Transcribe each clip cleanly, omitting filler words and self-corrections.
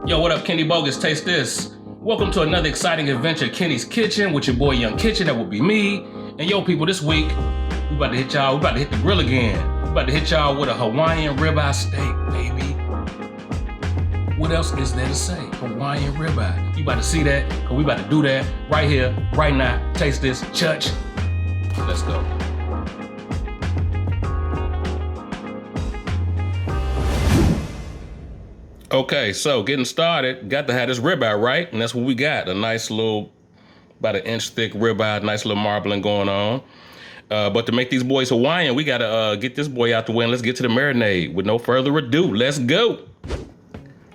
Yo, what up, Kenny Bogus? Taste this. Welcome to another exciting adventure, Kenny's Kitchen, with your boy Young Kitchen. That will be me. And yo, people, this week we about to hit y'all. We about to hit the grill again. We about to hit y'all with a Hawaiian ribeye steak, baby. What else is there to say? Hawaiian ribeye. You about to see that? Cause we about to do that right here, right now. Taste this, church. Let's go. Okay, so getting started, got to have this ribeye, right? And that's what we got, a nice little, about an inch thick ribeye, nice little marbling going on. But to make these boys Hawaiian, we gotta get this boy out the way and let's get to the marinade. With no further ado, let's go.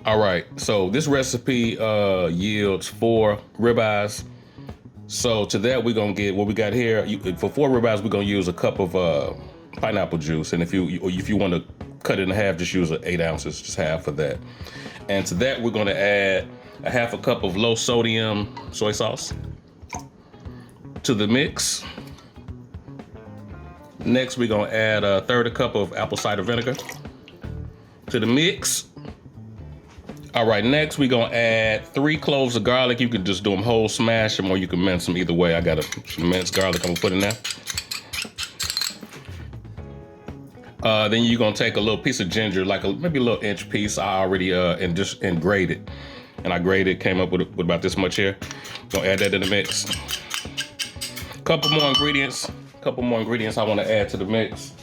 All right, so this recipe yields 4 ribeyes. So to that, we're gonna get what we got here. For 4 ribeyes, we're gonna use a cup of pineapple juice. And if you wanna cut it in half, just use 8 ounces, just half of that. And to that, we're gonna add a half a cup of low sodium soy sauce to the mix. Next, we're gonna add a third cup of apple cider vinegar to the mix. All right, next we're gonna add 3 cloves of garlic. You can just do them whole, smash them, or you can mince them either way. I got some minced garlic I'm gonna put in there. Then you're gonna take a little piece of ginger, like maybe a little inch piece. I already and grate it. And I grated, came up with about this much here. Gonna add that in the mix. Couple more ingredients I wanna add to the mix.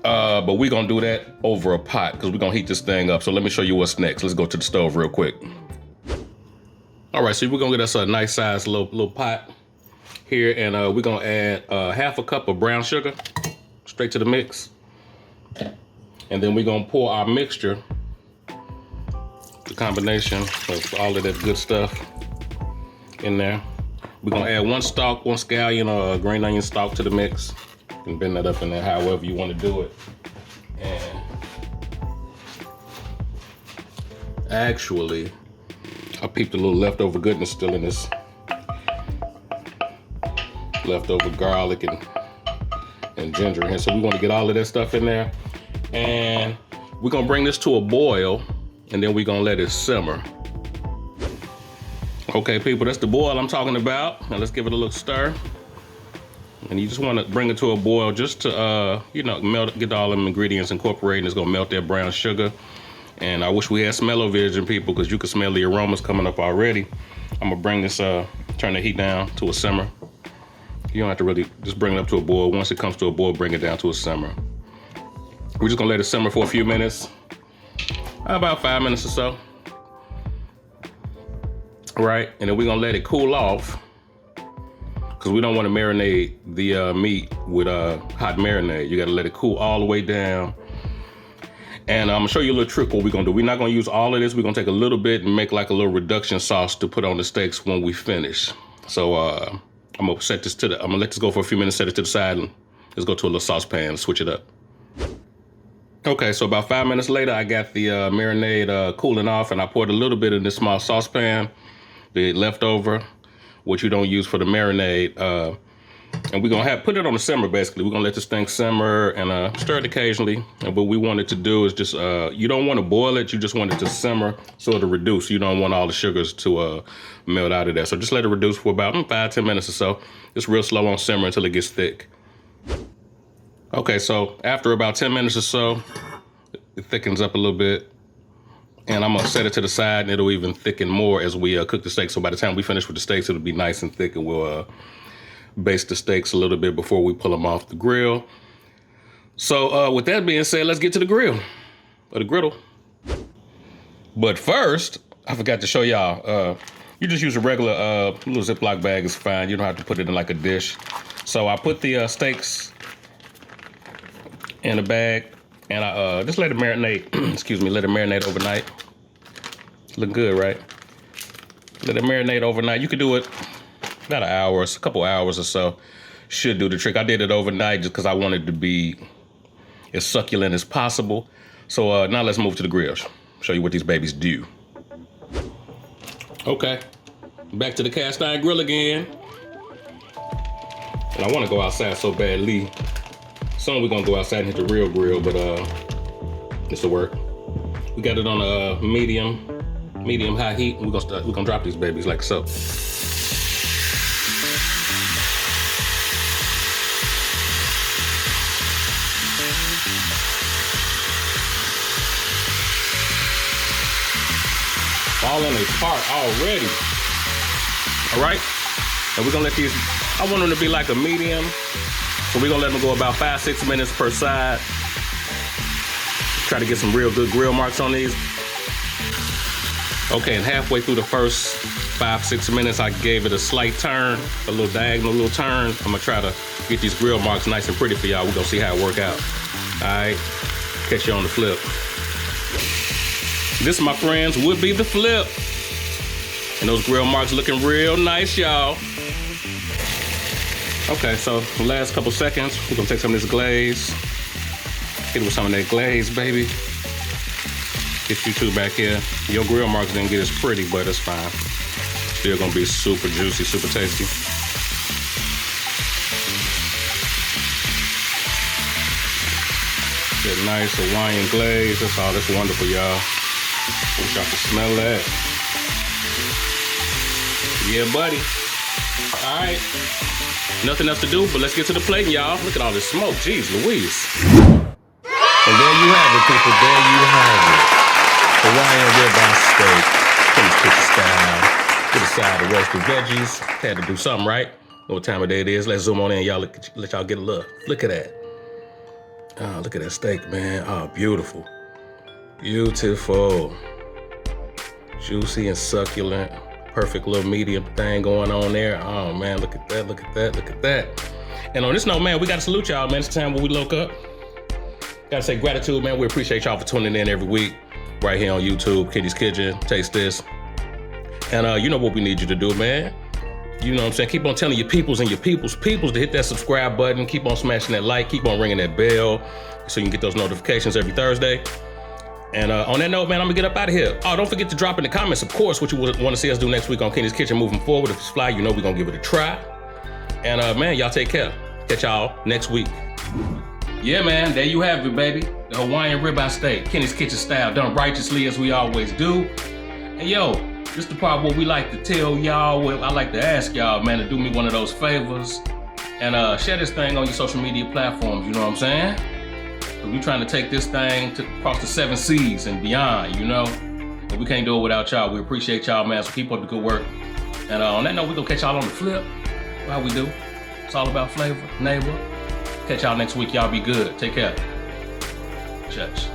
But we're gonna do that over a pot because we're gonna heat this thing up. So let me show you what's next. Let's go to the stove real quick. All right, so we're gonna get us a nice size little pot here, and we're gonna add half a cup of brown sugar straight to the mix. And then we're gonna pour our mixture, the combination of all of that good stuff in there. We're gonna add 1 scallion or a green onion stalk to the mix. You can bend that up in there however you wanna do it. And actually, I peeped a little leftover goodness still in this. Leftover garlic and ginger in here. So we want to get all of that stuff in there. And we're gonna bring this to a boil, and then we're gonna let it simmer. Okay, people, that's the boil I'm talking about. Now let's give it a little stir. And you just want to bring it to a boil just to, melt, get all them ingredients incorporated. It's gonna melt that brown sugar. And I wish we had smell-o-vision, people, because you can smell the aromas coming up already. I'm gonna bring this, turn the heat down to a simmer. You don't have to really just bring it up to a boil. Once it comes to a boil, bring it down to a simmer. We're just gonna let it simmer for a few minutes, about 5 minutes or so. All right, and then we're gonna let it cool off because we don't want to marinate the meat with hot marinade. You gotta let it cool all the way down. And I'm gonna show you a little trick what we're gonna do. We're not gonna use all of this. We're gonna take a little bit and make like a little reduction sauce to put on the steaks when we finish. So I'm gonna set this I'm gonna let this go for a few minutes, set it to the side, and let's go to a little saucepan and switch it up. Okay, so about 5 minutes later, I got the marinade cooling off, and I poured a little bit in this small saucepan, the leftover, which you don't use for the marinade. And we're gonna put it on the simmer, basically. We're gonna let this thing simmer and stir it occasionally. And what we want it to do is just, you don't wanna boil it, you just want it to simmer so it'll reduce. You don't want all the sugars to melt out of there. So just let it reduce for about 5-10 minutes or so. Just real slow on simmer until it gets thick. Okay, so after about 10 minutes or so, it thickens up a little bit. And I'm gonna set it to the side, and it'll even thicken more as we cook the steak. So by the time we finish with the steaks, it'll be nice and thick, and we'll baste the steaks a little bit before we pull them off the grill. So with that being said, let's get to the grill, or the griddle. But first, I forgot to show y'all, you just use a regular little Ziploc bag is fine. You don't have to put it in like a dish. So I put the steaks in a bag, and I just let it marinate, excuse me, let it marinate overnight. Look good, right? Let it marinate overnight. You could do it about an hour, a couple hours or so. Should do the trick. I did it overnight just because I wanted to be as succulent as possible. So now let's move to the grill. Show you what these babies do. Okay, back to the cast iron grill again. And I want to go outside so badly. Soon we're gonna go outside and hit the real grill, but this'll work. We got it on a medium high heat. We're gonna drop these babies like so. Falling apart already. All right, and we're gonna let these, I want them to be like a medium. So we're gonna let them go about 5-6 minutes per side. Try to get some real good grill marks on these. Okay, and halfway through the first 5-6 minutes, I gave it a slight turn, a little diagonal little turn. I'm gonna try to get these grill marks nice and pretty for y'all. We're gonna see how it work out. All right, catch you on the flip. This, my friends, would be the flip. And those grill marks looking real nice, y'all. Okay, so the last couple seconds, we're gonna take some of this glaze. Hit it with some of that glaze, baby. Get you two back here. Your grill marks didn't get as pretty, but it's fine. Still gonna be super juicy, super tasty. That nice Hawaiian glaze. That's wonderful, y'all. Wish y'all could smell that. Yeah, buddy. All right. Nothing else to do, but let's get to the plate, y'all. Look at all this smoke. Jeez Louise. And there you have it, people. There you have it. Hawaiian ribeye steak. Please cook style. Get a side of roasted veggies. Had to do something, right? Know what time of day it is. Let's zoom on in, y'all. Let y'all get a look. Look at that. Oh, look at that steak, man. Oh, beautiful. Beautiful. Juicy and succulent. Perfect little medium thing going on there. Oh man, look at that, look at that, look at that. And on this note, man, we gotta salute y'all, man. It's time when we look up. Gotta say gratitude, man. We appreciate y'all for tuning in every week right here on YouTube, Kitty's Kitchen, Taste This. And you know what we need you to do, man. You know what I'm saying? Keep on telling your peoples and your peoples to hit that subscribe button. Keep on smashing that like, keep on ringing that bell so you can get those notifications every Thursday. And on that note, man, I'm gonna get up out of here. Oh, don't forget to drop in the comments, of course, what you want to see us do next week on Kenny's Kitchen moving forward. If it's fly, you know we're gonna give it a try. And man, y'all take care. Catch y'all next week. Yeah, man, there you have it, baby. The Hawaiian ribeye steak, Kenny's Kitchen style, done righteously as we always do. And yo, this is the part where we like to tell y'all, I like to ask y'all, man, to do me one of those favors and share this thing on your social media platforms, you know what I'm saying? We're trying to take this thing across the 7 seas and beyond, you know? But we can't do it without y'all. We appreciate y'all, man, so keep up the good work. And on that note, we're gonna catch y'all on the flip. How we do. It's all about flavor, neighbor. Catch y'all next week. Y'all be good. Take care. Church.